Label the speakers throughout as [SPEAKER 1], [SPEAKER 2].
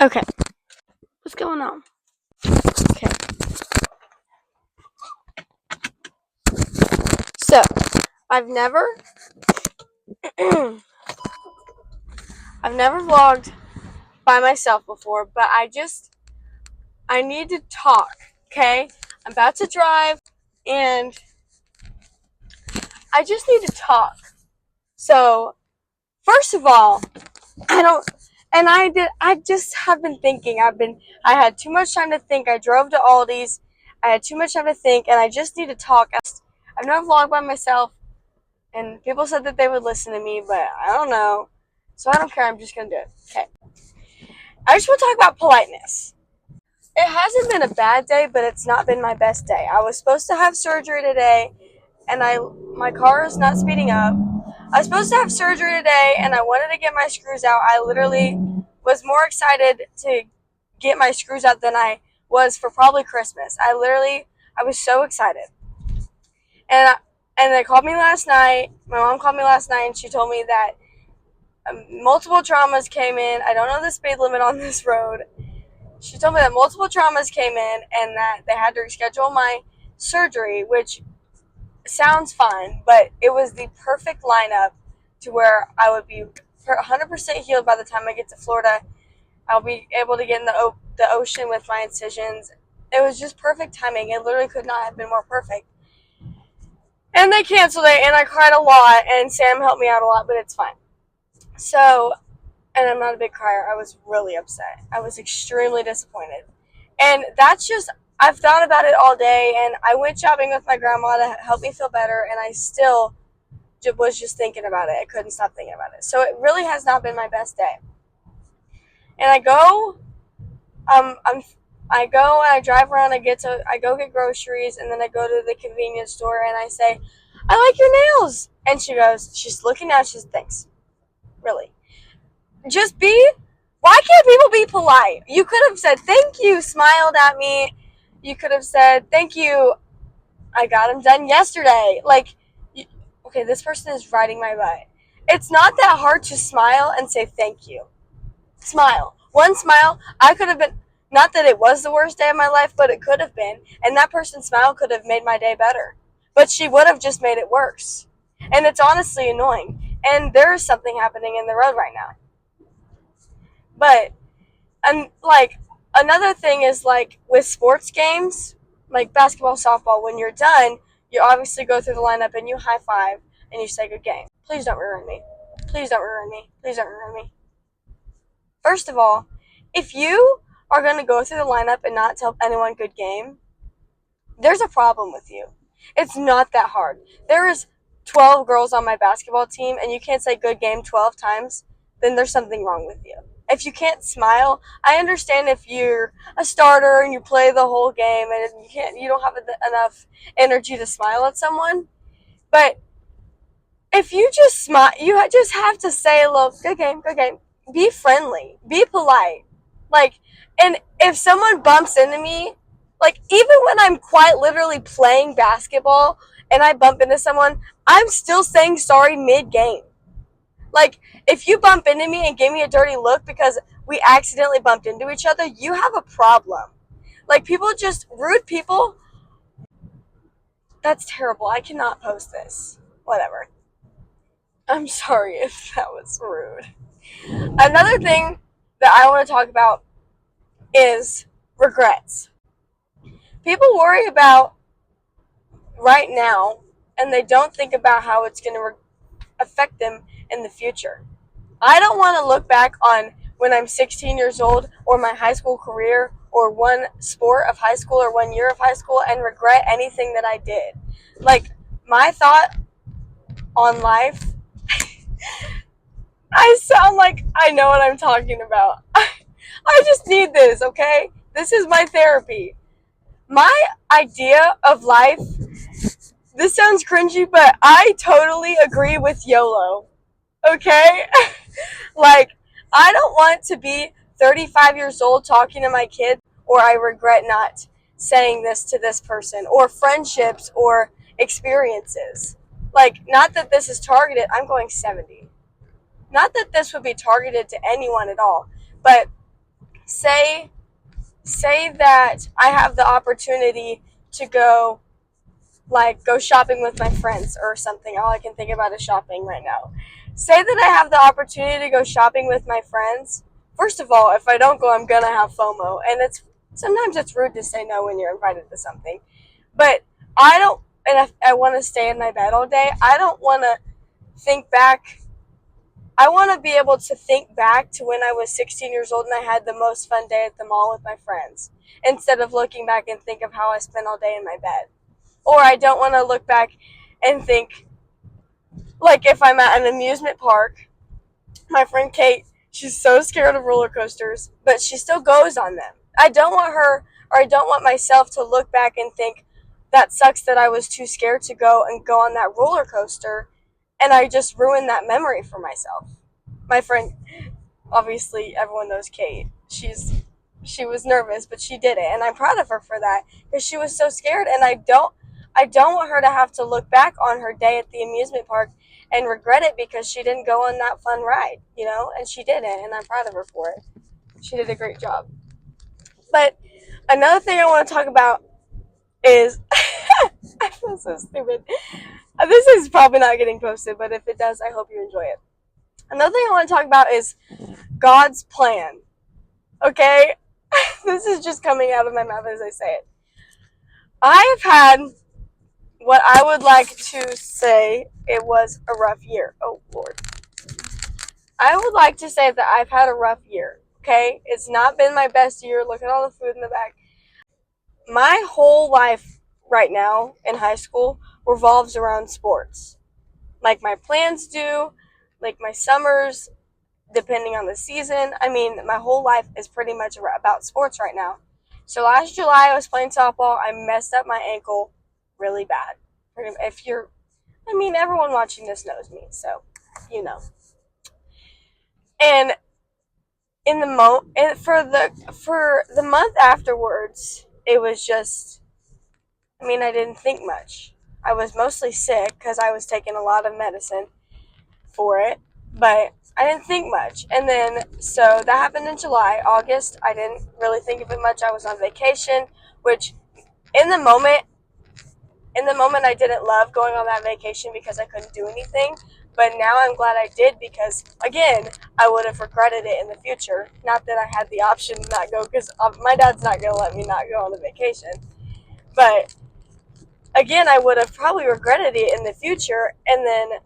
[SPEAKER 1] Okay. What's going on? Okay. So, I've never I've never vlogged by myself before, but I need to talk, okay? I'm about to drive and I just need to talk. So, first of all, I just have been thinking. I had too much time to think. I drove to Aldi's. I had too much time to think and I just need to talk. I've never vlogged by myself. And people said that they would listen to me, but I don't know. So I don't care. I'm just going to do it. Okay. I just want to talk about politeness. It hasn't been a bad day, but it's not been my best day. I was supposed to have surgery today, and my car is not speeding up. I was supposed to have surgery today, and I wanted to get my screws out. I literally was more excited to get my screws out than I was for probably Christmas. I was so excited. And they called me last night. My mom called me last night, and she told me that multiple traumas came in. I don't know the speed limit on this road. She told me that multiple traumas came in and that they had to reschedule my surgery, which sounds fun, but it was the perfect lineup to where I would be 100% healed by the time I get to Florida. I'll be able to get in the ocean with my incisions. It was just perfect timing. It literally could not have been more perfect. And they canceled it, and I cried a lot, and Sam helped me out a lot, but it's fine. So, and I'm not a big crier. I was really upset. I was extremely disappointed. And that's just, I've thought about it all day, and I went shopping with my grandma to help me feel better, and I still was just thinking about it. I couldn't stop thinking about it. So it really has not been my best day. And I go and I drive around, I go get groceries, and then I go to the convenience store, and I say, I like your nails. And she's looking down, she says, thanks. Really. Why can't people be polite? You could have said, thank you, smiled at me. You could have said, thank you, I got them done yesterday. Okay, this person is riding my butt. It's not that hard to smile and say thank you. Smile. One smile, I could have been, not that it was the worst day of my life, but it could have been. And that person's smile could have made my day better. But she would have just made it worse. And it's honestly annoying. And there is something happening in the road right now. But, another thing is, with sports games, like basketball, softball, when you're done, you obviously go through the lineup and you high five and you say good game. Please don't ruin me. Please don't ruin me. Please don't ruin me. First of all, if you are going to go through the lineup and not tell anyone good game, there's a problem with you. It's not that hard. There is 12 girls on my basketball team and you can't say good game 12 times, then there's something wrong with you. If you can't smile, I understand if you're a starter and you play the whole game and you don't have enough energy to smile at someone, but if you just smile, you just have to say, look, good game, good game. Be friendly, be polite. And if someone bumps into me, even when I'm quite literally playing basketball and I bump into someone, I'm still saying sorry mid-game. If you bump into me and give me a dirty look because we accidentally bumped into each other, you have a problem. Rude people, that's terrible. I cannot post this. Whatever. I'm sorry if that was rude. Another thing that I want to talk about is regrets. People worry about right now, and they don't think about how it's going to affect them in the future. I don't want to look back on when I'm 16 years old or my high school career or one sport of high school or 1 year of high school and regret anything that I did. My thought on life, I sound like I know what I'm talking about. I just need this, okay? This is my therapy. My idea of life, this sounds cringy, but I totally agree with YOLO, okay? I don't want to be 35 years old talking to my kid, or I regret not saying this to this person, or friendships, or experiences. Not that this is targeted, I'm going 70. Not that this would be targeted to anyone at all, but say that I have the opportunity to go shopping with my friends or something. All I can think about is shopping right now. Say that I have the opportunity to go shopping with my friends. First of all, if I don't go, I'm gonna have FOMO, and sometimes it's rude to say no when you're invited to something. But I don't, and if I want to stay in my bed all day, I don't want to think back. I want to be able to think back to when I was 16 years old and I had the most fun day at the mall with my friends, instead of looking back and think of how I spent all day in my bed. Or I don't want to look back and think, like if I'm at an amusement park, my friend Kate, she's so scared of roller coasters, but she still goes on them. I don't want her, or I don't want myself to look back and think, that sucks that I was too scared to go on that roller coaster, and I just ruined that memory for myself. My friend, obviously everyone knows Kate. She was nervous, but she did it, and I'm proud of her for that, because she was so scared, and I don't want her to have to look back on her day at the amusement park and regret it because she didn't go on that fun ride, and she did it, and I'm proud of her for it. She did a great job. But another thing I want to talk about is I feel so stupid. This is probably not getting posted, but if it does, I hope you enjoy it. Another thing I want to talk about is God's plan. Okay? This is just coming out of my mouth as I say it. I have had what I would like to say it was a rough year. Oh, Lord. I would like to say that I've had a rough year. Okay? It's not been my best year. Look at all the food in the back. My whole life right now in high school revolves around sports. Like my plans do, like my summers, depending on the season. I mean, my whole life is pretty much about sports right now. So last July I was playing softball. I messed up my ankle really bad. Everyone watching this knows me, so you know. And for the month afterwards, it was just, I didn't think much. I was mostly sick because I was taking a lot of medicine for it, but I didn't think much. And then, so that happened in July. August, I didn't really think of it much. I was on vacation, which in the moment I didn't love going on that vacation because I couldn't do anything. But now I'm glad I did because, again, I would have regretted it in the future. Not that I had the option to not go because my dad's not going to let me not go on a vacation. But, again, I would have probably regretted it in the future. And then,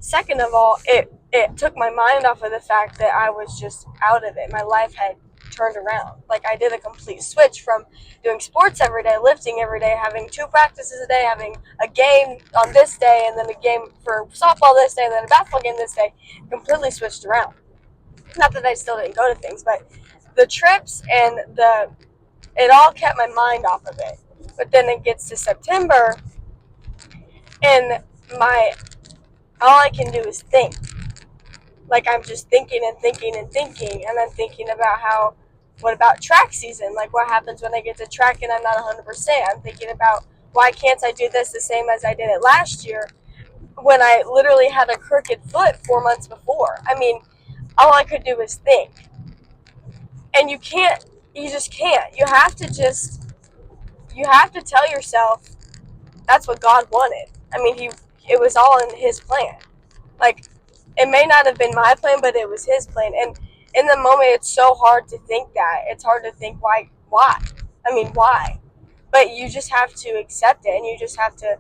[SPEAKER 1] second of all, it took my mind off of the fact that I was just out of it. My life had turned around. Like, I did a complete switch from doing sports every day, lifting every day, having 2 practices a day, having a game on this day, and then a game for softball this day, and then a basketball game this day. Completely switched around. Not that I still didn't go to things, but the trips and it all kept my mind off of it. But then it gets to September, and all I can do is think. Like, I'm just thinking and thinking and thinking, and I'm thinking about what about track season? Like, what happens when I get to track and I'm not 100%? I'm thinking about, why can't I do this the same as I did it last year when I literally had a crooked foot 4 months before? All I could do was think. And you just can't. You have to tell yourself that's what God wanted. It was all in His plan. Like, it may not have been my plan, but it was His plan. And in the moment, it's so hard to think that. It's hard to think why. Why? But you just have to accept it, and you just have to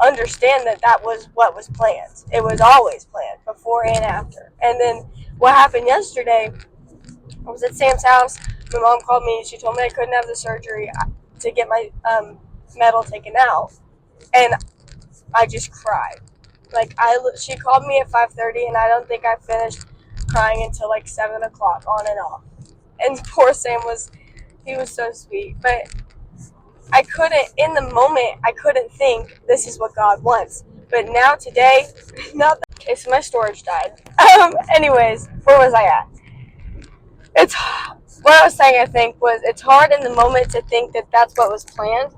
[SPEAKER 1] understand that was what was planned. It was always planned, before and after. And then what happened yesterday, I was at Sam's house. My mom called me. She told me I couldn't have the surgery to get my metal taken out. And I just cried. She called me at 5:30, and I don't think I finished crying until 7 o'clock, on and off. And poor Sam he was so sweet. But in the moment, I couldn't think this is what God wants. But now today, not that. Okay, so my storage died. Anyways, where was I at? What I was saying, I think, was it's hard in the moment to think that that's what was planned.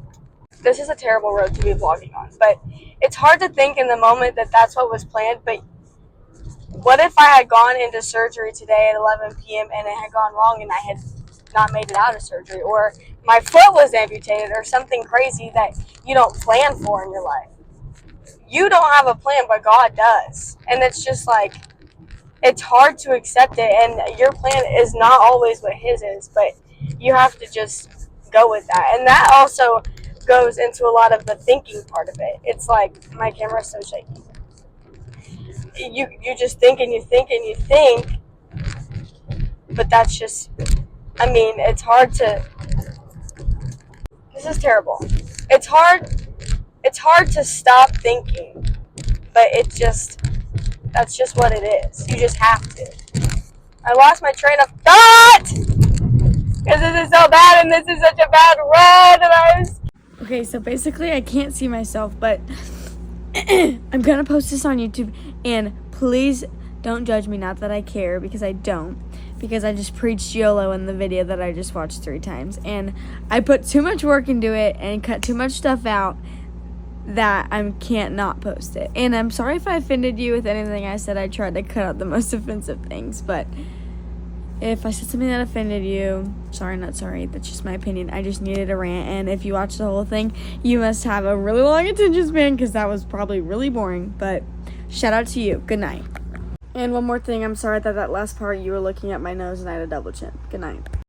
[SPEAKER 1] This is a terrible road to be vlogging on, but it's hard to think in the moment that that's what was planned, but What if I had gone into surgery today at 11 p.m. and it had gone wrong and I had not made it out of surgery, or my foot was amputated, or something crazy that you don't plan for in your life? You don't have a plan, but God does. And it's just like, it's hard to accept it, and your plan is not always what His is, but you have to just go with that. And that also goes into a lot of the thinking part of it. It's like, my camera's so shaky. You just think and you think and you think, but that's just, I mean, it's hard to, this is terrible. It's hard to stop thinking, but that's just what it is. You just have to. I lost my train of thought! Because this is so bad and this is such a bad rant, and I was... Okay, so basically I can't see myself, but I'm gonna post this on YouTube, and please don't judge me, not that I care, because I don't, because I just preached YOLO in the video that I just watched 3 times, and I put too much work into it and cut too much stuff out that I can't not post it. And I'm sorry if I offended you with anything I said. I tried to cut out the most offensive things, but if I said something that offended you, sorry, not sorry, that's just my opinion. I just needed a rant, and if you watch the whole thing, you must have a really long attention span, because that was probably really boring, but shout out to you. Good night. And one more thing, I'm sorry that last part you were looking at my nose and I had a double chin. Good night.